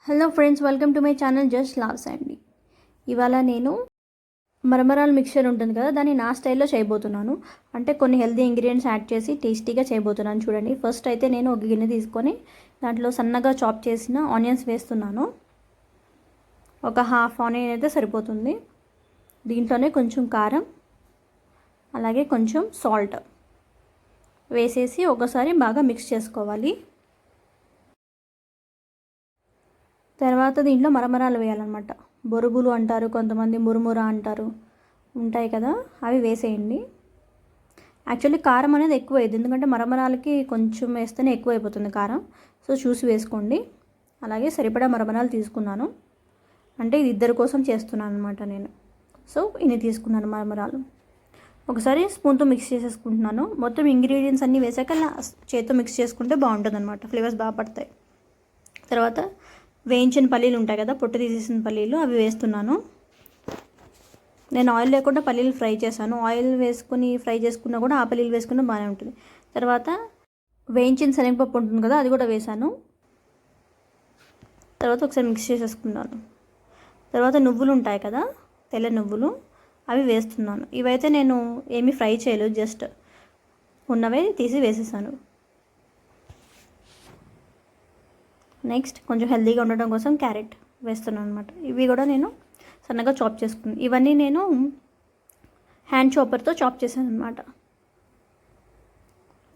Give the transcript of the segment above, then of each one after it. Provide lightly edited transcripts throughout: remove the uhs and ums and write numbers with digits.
Hello friends, welcome to my channel just loves అండి. ఇవాళ నేను మరమరాల మిక్చర్ ఉంటుంది కదా, దాన్ని నా స్టైల్లో చేయబోతున్నాను. అంటే కొన్ని హెల్తీ ఇంగ్రీడియంట్స్ యాడ్ చేసి టేస్టీగా చేయబోతున్నాను. చూడండి, ఫస్ట్ అయితే నేను ఒక గిన్నె తీసుకొని దాంట్లో సన్నగా చాప్ చేసిన ఆనియన్స్ వేస్తున్నాను. ఒక హాఫ్ ఆనియన్ అయితే సరిపోతుంది. దీంట్లోనే కొంచెం కారం, అలాగే కొంచెం సాల్ట్ వేసేసి ఒకసారి బాగా మిక్స్ చేసుకోవాలి. తర్వాత దీంట్లో మరమరాలు వేయాలన్నమాట. బొరుగులు అంటారు కొంతమంది, మురుముర అంటారు, ఉంటాయి కదా, అవి వేసేయండి. యాక్చువల్లీ కారం అనేది ఎక్కువ అయ్యింది, ఎందుకంటే మరమరాలకి కొంచెం వేస్తేనే ఎక్కువ అయిపోతుంది కారం. సో చూసి వేసుకోండి. అలాగే సరిపడా మరమరాలు తీసుకున్నాను, అంటే ఇది ఇద్దరి కోసం చేస్తున్నాను అనమాట నేను. సో ఇన్ని తీసుకున్నాను మరమరాలు. ఒకసారి స్పూన్తో మిక్స్ చేసేసుకుంటున్నాను. మొత్తం ఇంగ్రీడియంట్స్ అన్నీ వేసాక చేతితో మిక్స్ చేసుకుంటే బాగుంటుంది అనమాట, ఫ్లేవర్స్ బాగా పడతాయి. తర్వాత వేయించిన పల్లీలు ఉంటాయి కదా, పొట్టు తీసేసిన పల్లీలు, అవి వేస్తున్నాను. నేను ఆయిల్ లేకుండా పల్లీలు ఫ్రై చేశాను. ఆయిల్ వేసుకుని ఫ్రై చేసుకున్నా కూడా ఆ పల్లీలు వేసుకున్నా బాగానే ఉంటుంది. తర్వాత వేయించిన శనగపప్పు ఉంటుంది కదా, అది కూడా వేసాను. తర్వాత ఒకసారి మిక్స్ చేసేసుకున్నాను. తర్వాత నువ్వులు ఉంటాయి కదా, తెల్ల నువ్వులు, అవి వేస్తున్నాను. ఇవైతే నేను ఏమీ ఫ్రై చేయలేదు, జస్ట్ ఉన్నవే తీసి వేసేసాను. నెక్స్ట్ కొంచెం హెల్తీగా ఉండడం కోసం క్యారెట్ వేస్తున్నాను అనమాట. ఇవి కూడా నేను సన్నగా చాప్ చేసుకున్నాను. ఇవన్నీ నేను హ్యాండ్ చాపర్తో చాప్ చేశాను అనమాట.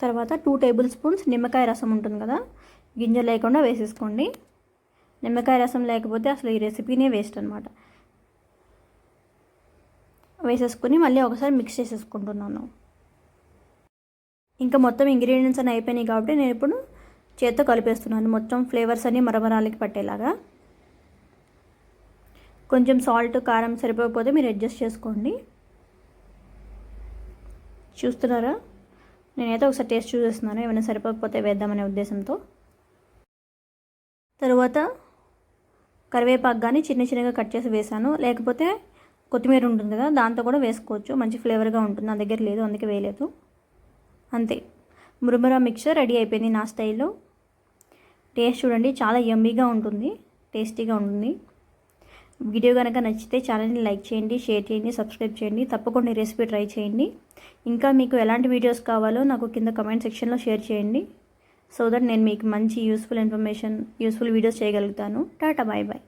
తర్వాత 2 టేబుల్ స్పూన్స్ నిమ్మకాయ రసం ఉంటుంది కదా, గింజ లేకుండా వేసేసుకోండి. నిమ్మకాయ రసం లేకపోతే అసలు ఈ రెసిపీనే వేస్ట్ అనమాట. వేసేసుకుని మళ్ళీ ఒకసారి మిక్స్ చేసేసుకుంటున్నాను. ఇంకా మొత్తం ఇంగ్రీడియంట్స్ అన్నీ అయిపోయినాయి కాబట్టి నేను ఇప్పుడు చేత్తో కలిపేస్తున్నాను. మొత్తం ఫ్లేవర్స్ అన్నీ మరమరాలకి పట్టేలాగా. కొంచెం సాల్ట్, కారం సరిపోకపోతే మీరు అడ్జస్ట్ చేసుకోండి. చూస్తున్నారా, నేనైతే ఒకసారి టేస్ట్ చూసేస్తున్నాను, ఏమైనా సరిపోకపోతే వేద్దామనే ఉద్దేశంతో. తరువాత కరివేపాకు కానీ చిన్నగా కట్ చేసి వేసాను. లేకపోతే కొత్తిమీర ఉంటుంది కదా, దాంతో కూడా వేసుకోవచ్చు, మంచి ఫ్లేవర్గా ఉంటుంది. నా దగ్గర లేదు, అందుకే వేయలేదు. అంతే, మురుమురా మిక్చర్ రెడీ అయిపోయింది నా స్టైల్లో. టేస్ట్ చూడండి, చాలా యమ్మీగా ఉంటుంది, టేస్టీగా ఉంటుంది. వీడియో కనుక నచ్చితే ఛానల్ని లైక్ చేయండి, షేర్ చేయండి, సబ్స్క్రైబ్ చేయండి. తప్పకుండా ఈ రెసిపీ ట్రై చేయండి. ఇంకా మీకు ఎలాంటి వీడియోస్ కావాలో నాకు కింద కమెంట్ సెక్షన్లో షేర్ చేయండి, సో దట్ నేను మీకు మంచి యూస్ఫుల్ వీడియోస్ చేయగలుగుతాను. Tata, bye bye.